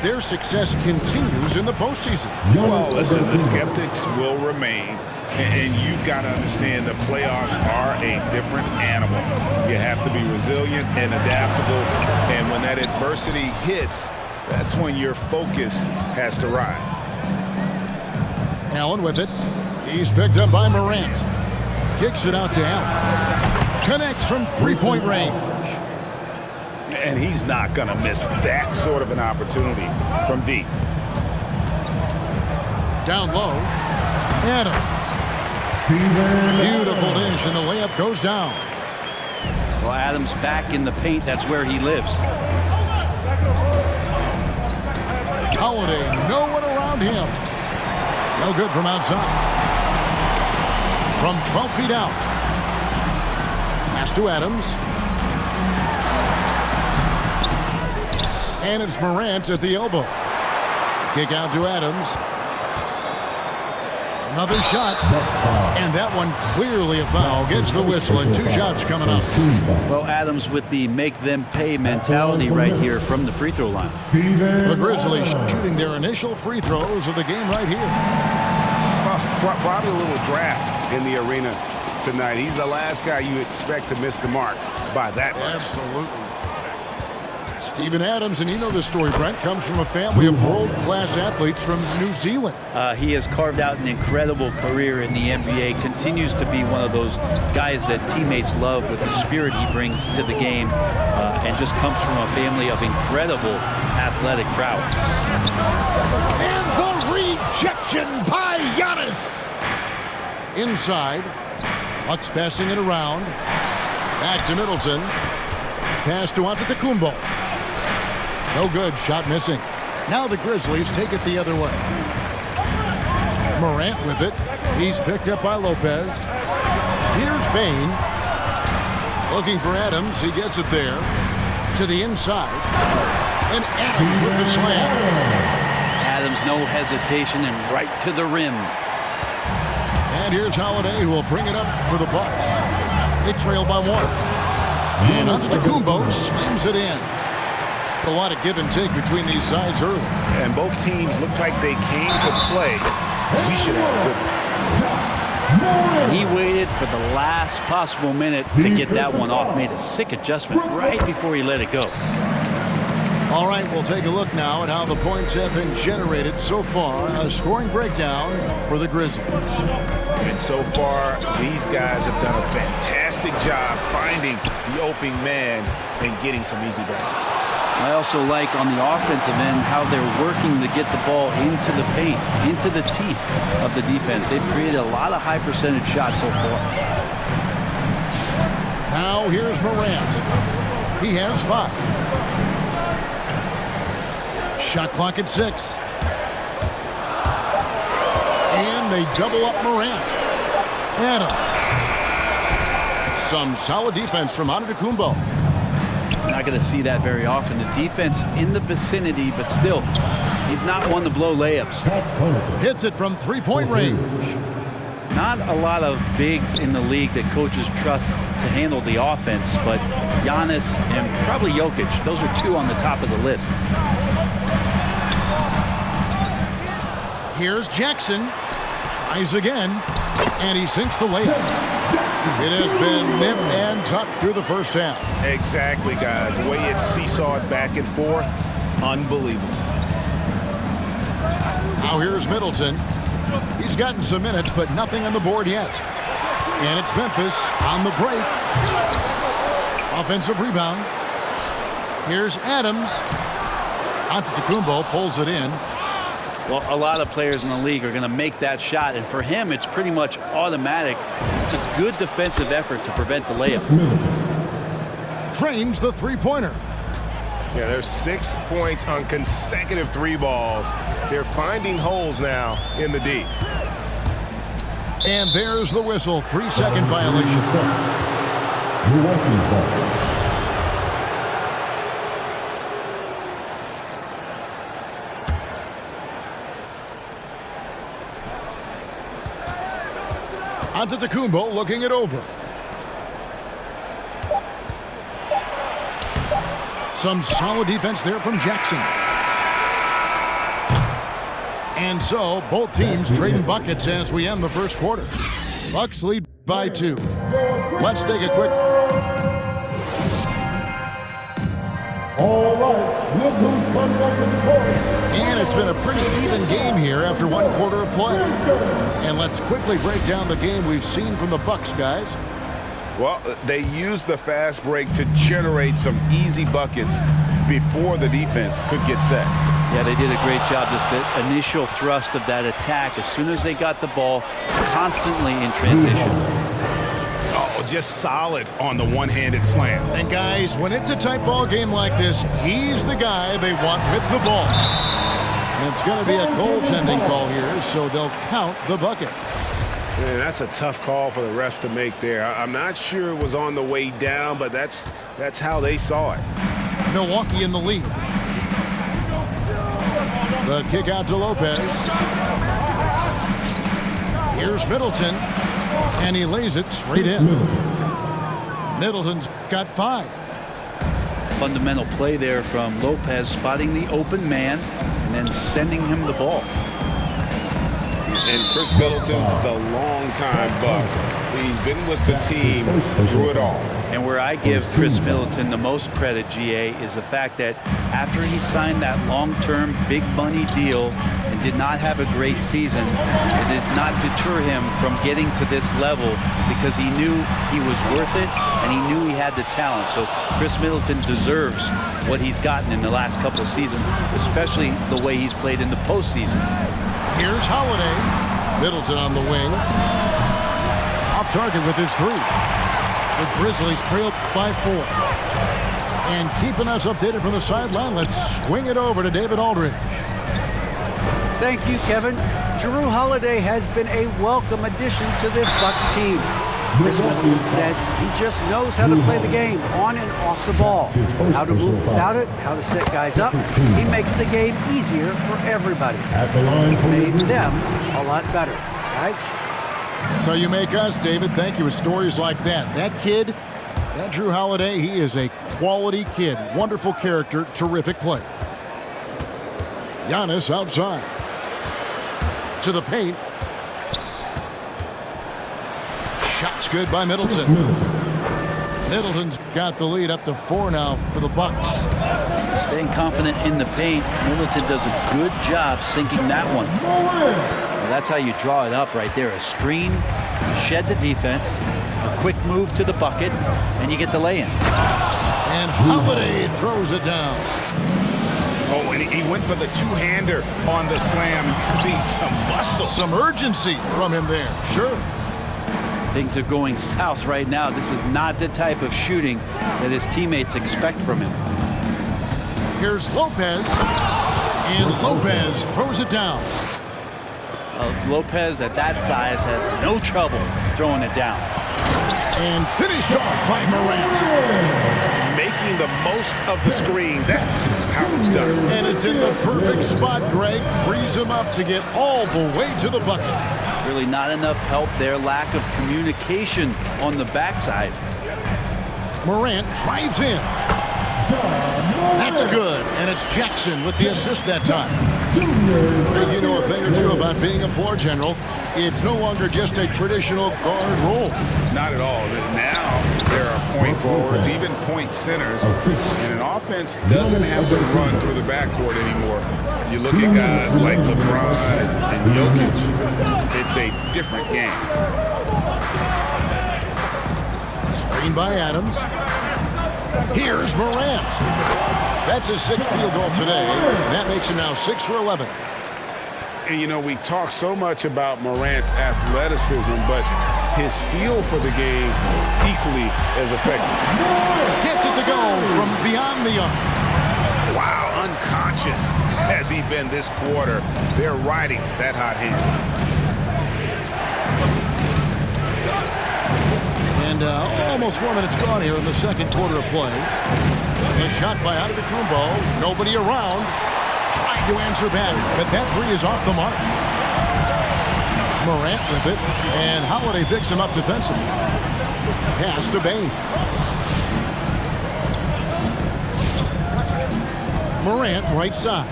their success continues in the postseason. Well, listen, the skeptics will remain. And you've got to understand the playoffs are a different animal. You have to be resilient and adaptable. And when that adversity hits, that's when your focus has to rise. Allen with it. He's picked up by Morant. Kicks it out to Allen. Connects from three-point range. And he's not going to miss that sort of an opportunity from deep. Down low. Adams. Beautiful dish, and the layup goes down. Well, Adams back in the paint. That's where he lives. Holiday, no one around him. No good from outside. From 12 feet out. Pass to Adams. And it's Morant at the elbow. Kick out to Adams. Another shot. And that one clearly a foul. Gets the whistle, and 2 shots coming up. Well, Adams with the make them pay mentality right here from the free throw line. The Grizzlies shooting their initial free throws of the game right here. Well, probably a little draft in the arena tonight. He's the last guy you expect to miss the mark by that much. Absolutely. Steven Adams, and you know this story, Brent, comes from a family of world-class athletes from New Zealand. He has carved out an incredible career in the NBA, continues to be one of those guys that teammates love with the spirit he brings to the game, and just comes from a family of incredible athletic prowess. And the rejection by Giannis. Inside, Bucks passing it around. Back to Middleton. Pass to Antetokounmpo. No good. Shot missing. Now the Grizzlies take it the other way. Morant with it. He's picked up by Lopez. Here's Bane. Looking for Adams. He gets it there. To the inside. And Adams with the slam. Adams, no hesitation, and right to the rim. And here's Holiday, who will bring it up for the Bucks. They trail by 1. And Antetokounmpo slams it in. A lot of give and take between these sides early. And both teams look like they came to play. We should have a good one. And he waited for the last possible minute to get that one off. Made a sick adjustment right before he let it go. All right, we'll take a look now at how the points have been generated so far. A scoring breakdown for the Grizzlies. And so far, these guys have done a fantastic job finding the opening man and getting some easy baskets. I also like on the offensive end how they're working to get the ball into the paint, into the teeth of the defense. They've created a lot of high percentage shots so far. Now here's Morant. He has 5. Shot clock at 6. And they double up Morant. Adams. Some solid defense from Antetokounmpo. Not going to see that very often. The defense in the vicinity, but still, he's not one to blow layups. Hits it from three-point range. Not a lot of bigs in the league that coaches trust to handle the offense, but Giannis and probably Jokic, those are 2 on the top of the list. Here's Jackson. Tries again, and he sinks the layup. It has been nip and tuck through the first half. Exactly, guys. The way it's seesawed back and forth, unbelievable. Now here's Middleton. He's gotten some minutes, but nothing on the board yet. And it's Memphis on the break. Offensive rebound. Here's Adams. Antetokounmpo pulls it in. Well, a lot of players in the league are going to make that shot, and for him, it's pretty much automatic. It's a good defensive effort to prevent the layup. Trains the three-pointer. Yeah, there's 6 points on consecutive 3 balls. They're finding holes now in the D. And there's the whistle. 3-second violation. Antetokounmpo looking it over. Some solid defense there from Jackson. And so both teams trading buckets as we end the first quarter. Bucks lead by 2. Let's take a quick. All right, look who's coming up to the court. And it's been a pretty even game here after one quarter of play. And let's quickly break down the game we've seen from the Bucks, guys. Well, they used the fast break to generate some easy buckets before the defense could get set. Yeah, they did a great job. Just the initial thrust of that attack, as soon as they got the ball, constantly in transition. Oh, just solid on the one-handed slam. And guys, when it's a tight ball game like this, he's the guy they want with the ball. And it's going to be a goaltending call here, so they'll count the bucket. Man, that's a tough call for the refs to make there. I'm not sure it was on the way down, but that's how they saw it. Milwaukee in the lead. The kick out to Lopez. Here's Middleton, and he lays it straight in. Middleton's got 5. Fundamental play there from Lopez, spotting the open man and then sending him the ball. And Chris Middleton, the longtime Buck. He's been with the team through it all. And where I give Chris Middleton the most credit, GA, is the fact that after he signed that long-term big money deal and did not have a great season, it did not deter him from getting to this level because he knew he was worth it and he knew he had the talent. So Chris Middleton deserves what he's gotten in the last couple of seasons, especially the way he's played in the postseason. Here's Holiday. Middleton on the wing. Off target with his 3. The Grizzlies trail by 4. And keeping us updated from the sideline, let's swing it over to David Aldridge. Thank you, Kevin. Jrue Holiday has been a welcome addition to this Bucks team. Chris Middleton said he just knows how to play the game on and off the ball, how to move without it, how to set guys up. He makes the game easier for everybody. He's made them a lot better. Guys? That's how you make us, David. Thank you with stories like that. That kid, that Jrue Holiday, he is a quality kid. Wonderful character, terrific player. Giannis outside. To the paint. Shot's good by Middleton. Middleton's got the lead up to 4 now for the Bucks. Staying confident in the paint, Middleton does a good job sinking that one. Well, that's how you draw it up right there. A screen to shed the defense, a quick move to the bucket, and you get the lay-in. And Holiday throws it down. Oh, and he went for the two-hander on the slam. You see some muscle. Some urgency from him there. Sure. Things are going south right now. This is not the type of shooting that his teammates expect from him. Here's Lopez. And Lopez throws it down. Lopez at that size has no trouble throwing it down. And finished off by Morant. Making the most of the screen. That's how it's done. And it's in the perfect spot. Greg frees him up to get all the way to the bucket. Really not enough help there. Lack of communication on the backside. Morant drives in. That's good. And it's Jackson with the assist that time. You know a thing or two about being a floor general. It's no longer just a traditional guard role. Not at all. Now there are point forwards, even point centers. And an offense doesn't have to run through the backcourt anymore. You look at guys like LeBron and Jokic. It's a different game. Screen by Adams. Here's Morant. That's his 6th field goal today, and that makes him now 6 for 11. And, you know, we talk so much about Morant's athleticism, but his feel for the game equally as effective. Gets it to go from beyond the arc. Wow, unconscious has he been this quarter. They're riding that hot hand. And almost 4 minutes gone here in the second quarter of play. A shot by Antetokounmpo. Nobody around. Trying to answer back, but that 3 is off the mark. Morant with it, and Holiday picks him up defensively. Pass to Bane. Morant right side.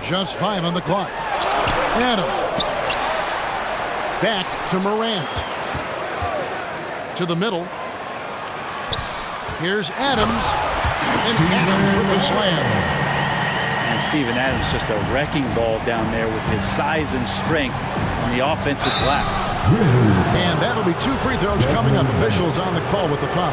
Just 5 on the clock. Adams. Back to Morant. To the middle. Here's Adams. And Adams with the slam. And Steven Adams just a wrecking ball down there with his size and strength on the offensive glass. And that'll be 2 free throws coming up. Officials on the call with the foul.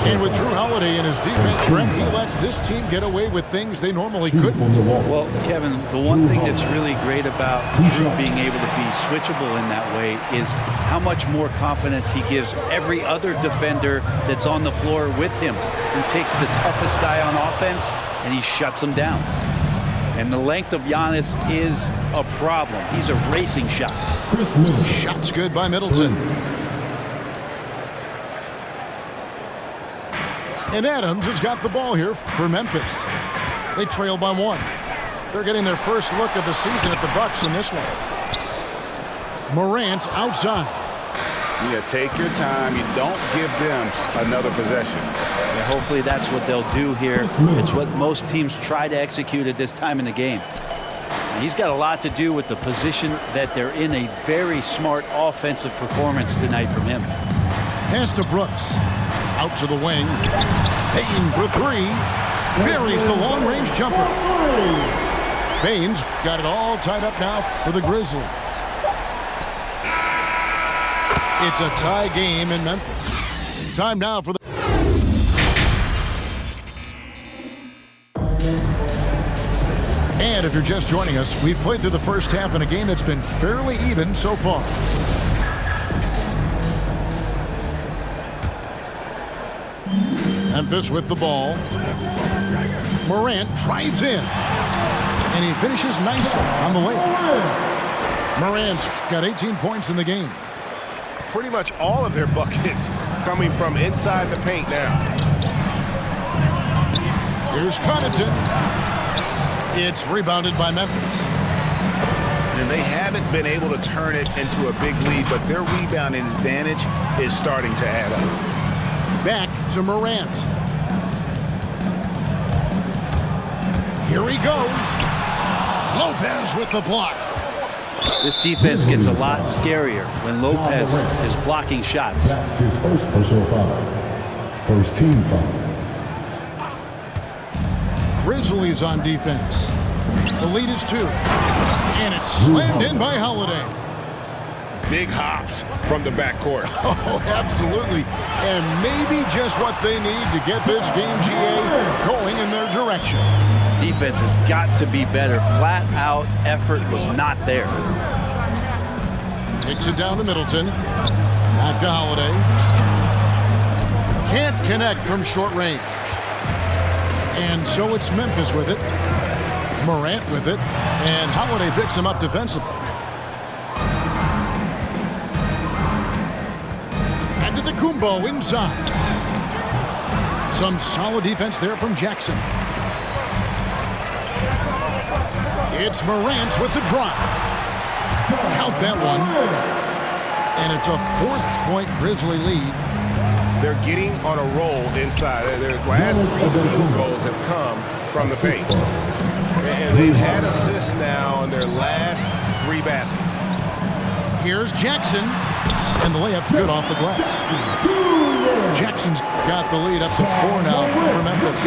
And with Drew Holiday in his defense, Brent, he lets this team get away with things they normally couldn't. Well, Kevin, the one thing that's really great about Drew being able to be switchable in that way is how much more confidence he gives every other defender that's on the floor with him. He takes the toughest guy on offense and he shuts him down. And the length of Giannis is a problem. He's erasing shots. Shots good by Middleton. And Adams has got the ball here for Memphis. They trail by 1. They're getting their first look of the season at the Bucks in this one. Morant outside. You take your time. You don't give them another possession. And hopefully that's what they'll do here. It's what most teams try to execute at this time in the game. And he's got a lot to do with the position that they're in. A very smart offensive performance tonight from him. Pass to Brooks. Out to the wing. Payne for 3. Buries the long-range jumper. Baines got it all tied up now for the Grizzlies. It's a tie game in Memphis. Time now for the... And if you're just joining us, we've played through the first half in a game that's been fairly even so far. Memphis with the ball. Morant drives in. And he finishes nicely on the layup. Morant's got 18 points in the game. Pretty much all of their buckets coming from inside the paint now. Here's Connaughton. It's rebounded by Memphis. And they haven't been able to turn it into a big lead, but their rebounding advantage is starting to add up. Back to Morant. Here he goes. Lopez with the block. This defense gets a lot scarier when Lopez is blocking shots. That's his first personal foul. First team foul. Grizzlies on defense. The lead is 2. And it's slammed in by Holiday. Big hops from the backcourt. Oh, absolutely. And maybe just what they need to get this game, GA, going in their direction. Defense has got to be better. Flat out effort was not there. Kicks it down to Middleton. Back to Holiday. Can't connect from short range. And so it's Memphis with it. Morant with it. And Holiday picks him up defensively. And to the Kumbo inside. Some solid defense there from Jackson. It's Morant with the drop. Count that one. And it's a 4-point Grizzly lead. They're getting on a roll inside. Their last 3 field goals have come from the paint. And they've had assists now on their last 3 baskets. Here's Jackson. And the layup's good off the glass. Jackson's got the lead up to 4 now for Memphis.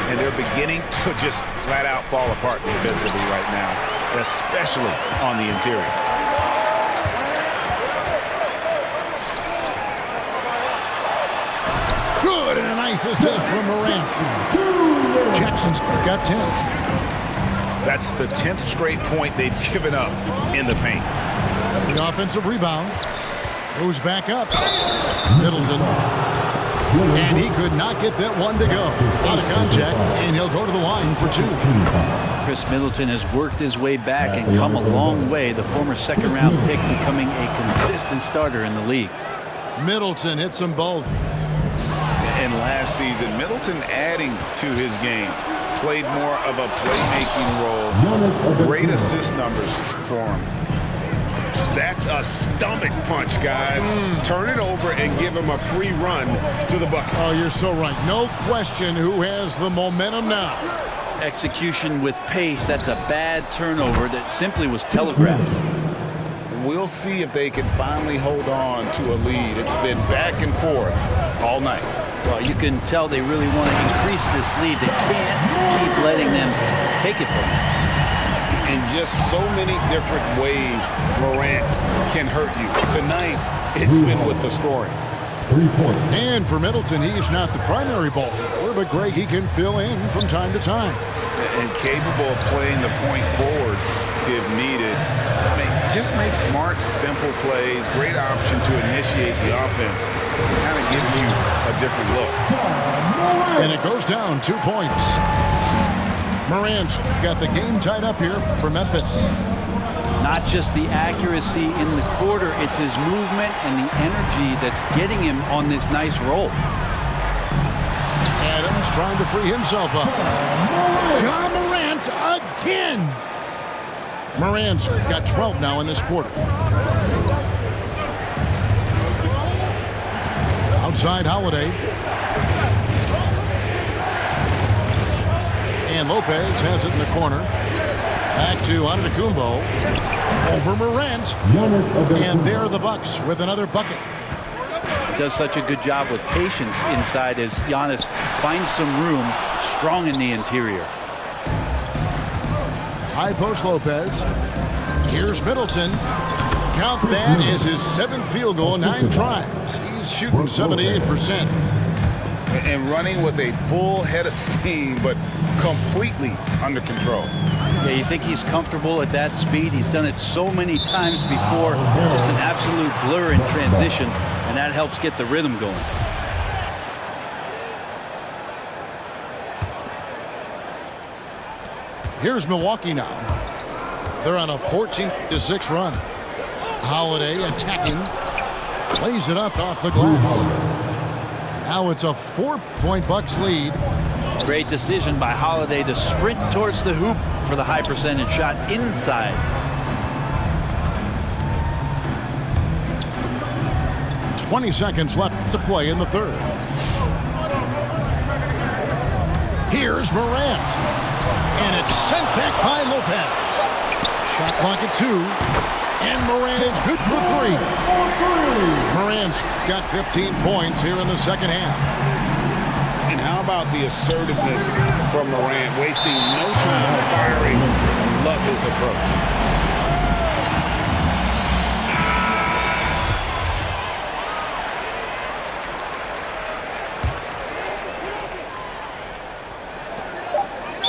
And they're beginning to just flat out fall apart defensively right now, especially on the interior. Good, and a nice assist from Morant. Jackson's got 10. That's the 10th straight point they've given up in the paint. The offensive rebound goes back up. Middleton. And he could not get that one to go. Out of contact, and he'll go to the line for 2. Chris Middleton has worked his way back and come a long way. The former second-round pick becoming a consistent starter in the league. Middleton hits them both. And last season, Middleton adding to his game. Played more of a playmaking role. Great assist numbers for him. That's a stomach punch, guys. Turn it over and give him a free run to the bucket. Oh, you're so right. No question who has the momentum now. Execution with pace. That's a bad turnover that simply was telegraphed. We'll see if they can finally hold on to a lead. It's been back and forth all night. Well, you can tell they really want to increase this lead. They can't keep letting them take it from them. In just so many different ways, Morant can hurt you. Tonight, it's been with the scoring. 3 points. And for Middleton, he's not the primary ball handler, but Greg, he can fill in from time to time. And capable of playing the point forward if needed. I mean, just make smart, simple plays. Great option to initiate the offense. Kind of give you a different look. And it goes down 2 points. Morant's got the game tied up here for Memphis. Not just the accuracy in the quarter, it's his movement and the energy that's getting him on this nice roll. Adams trying to free himself up. Ja Morant again. Morant's got 12 now in this quarter. Outside Holiday. And Lopez has it in the corner. Back to Antetokounmpo. Over Morant. And there are the Bucks with another bucket. Does such a good job with patience inside as Giannis finds some room, strong in the interior. High post Lopez. Here's Middleton. Count that as his 7th field goal, 9 tries. He's shooting 78%. And running with a full head of steam, but completely under control. Yeah, you think he's comfortable at that speed. He's done it so many times before. Just an absolute blur in transition, and that helps get the rhythm going. Here's Milwaukee now. They're on a 14-6 run. Holiday attacking. Plays it up off the glass. Now it's a 4-point Bucks lead. Great decision by Holiday to sprint towards the hoop for the high percentage shot inside. .20 seconds left to play in the third. Here's Morant. And it's sent back by Lopez. Shot clock at 2. And Morant is good for 3. Morant's got 15 points here in the second half. And how about the assertiveness from Morant, wasting no time firing. Love his approach.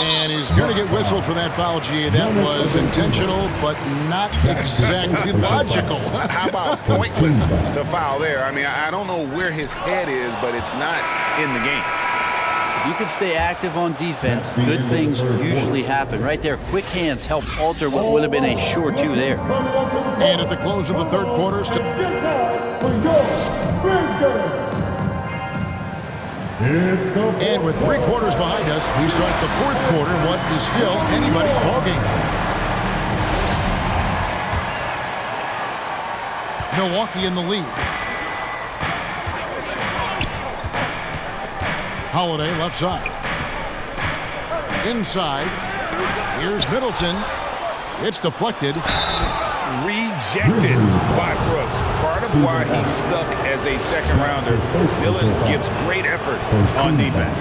And he's going to get whistled for that foul, G. That was intentional, but not exactly logical. How about pointless to foul there? I mean, I don't know where his head is, but it's not in the game. If you can stay active on defense, good things usually happen. Right there, quick hands help alter what would have been a sure 2 there. And at the close of the third quarter, and with 3 quarters behind us, we start the fourth quarter, what is still anybody's ballgame. Milwaukee in the lead. Holiday left side. Inside. Here's Middleton. It's deflected. Rejected by Brooks. Part of why he's stuck as a second-rounder. Dillon gives great effort on defense.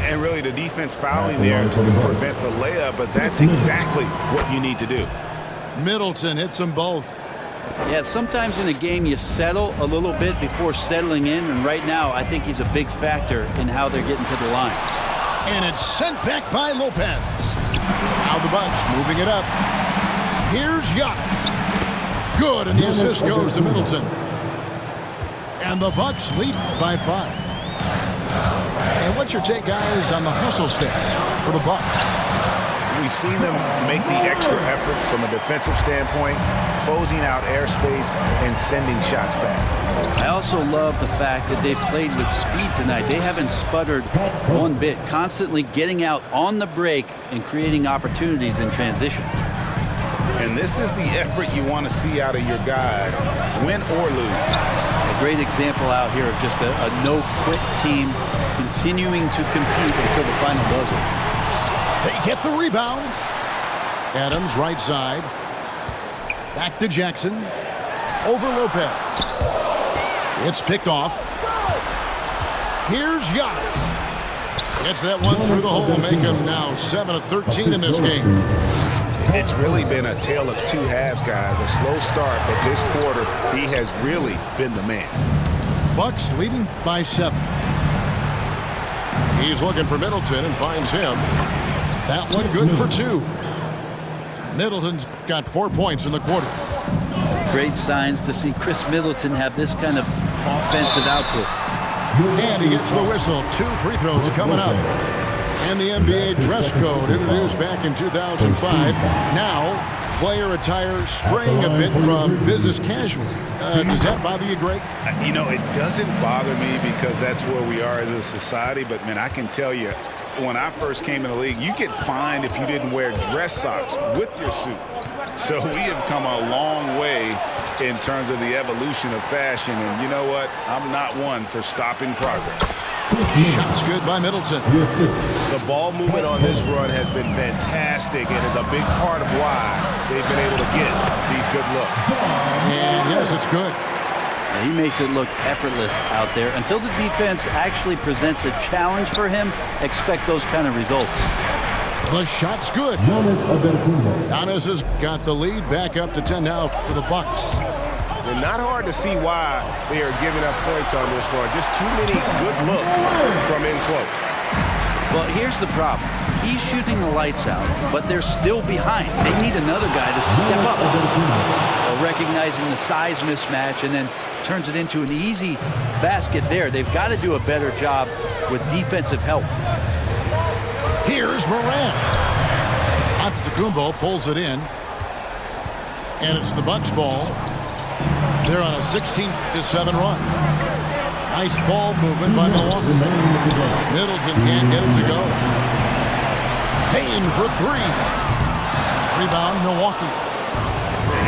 And really, the defense fouling there to prevent the layup, but that's exactly what you need to do. Middleton hits them both. Yeah, sometimes in a game you settle a little bit before settling in, and right now I think he's a big factor in how they're getting to the line. And it's sent back by Lopez. Now the Bucks moving it up. Here's Giannis. Good, and the assist goes to Middleton. And the Bucks lead by 5. And what's your take, guys, on the hustle stats for the Bucks? We've seen them make the extra effort from a defensive standpoint, closing out airspace and sending shots back. I also love the fact that they've played with speed tonight. They haven't sputtered one bit, constantly getting out on the break and creating opportunities in transition. And this is the effort you want to see out of your guys, win or lose. A great example out here of just a no-quit team continuing to compete until the final buzzer. They get the rebound. Adams, right side. Back to Jackson. Over Lopez. It's picked off. Here's Giannis. Gets that one through the hole. Make him now 7 of 13 in this game. It's really been a tale of two halves, guys. A slow start, but this quarter, he has really been the man. Bucks leading by 7. He's looking for Middleton and finds him. That one good for 2. Middleton's got 4 points in the quarter. Great signs to see Chris Middleton have this kind of offensive output. And he gets the whistle. 2 free throws coming up. And the NBA dress code introduced back in 2005. Now, player attire straying a bit from business casual. Does that bother you, Greg? You know, it doesn't bother me because that's where we are as a society. But, man, I can tell you, when I first came in the league, you get fined if you didn't wear dress socks with your suit. So we have come a long way in terms of the evolution of fashion. And you know what? I'm not one for stopping progress. Shots good by Middleton. The ball movement on this run has been fantastic and is a big part of why they've been able to get these good looks. And yes, it's good. He makes it look effortless out there. Until the defense actually presents a challenge for him, expect those kind of results. The shot's good. Giannis has got the lead back up to 10 now for the Bucks. And not hard to see why they are giving up points on this run. Just too many good looks from in close. Well, here's the problem. He's shooting the lights out, but they're still behind. They need another guy to step up. Recognizing the size mismatch and then turns it into an easy basket there. They've got to do a better job with defensive help. Here's Morant. Antetokounmpo pulls it in. And it's the Bucks ball. They're on a 16-7 run. Nice ball movement by Milwaukee. Middleton can't get it to go. Payne for 3. Rebound, Milwaukee.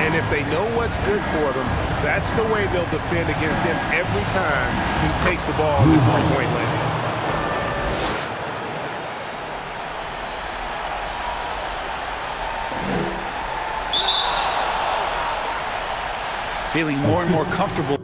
And if they know what's good for them, that's the way they'll defend against him every time he takes the ball in the three-point lane. Feeling more and more comfortable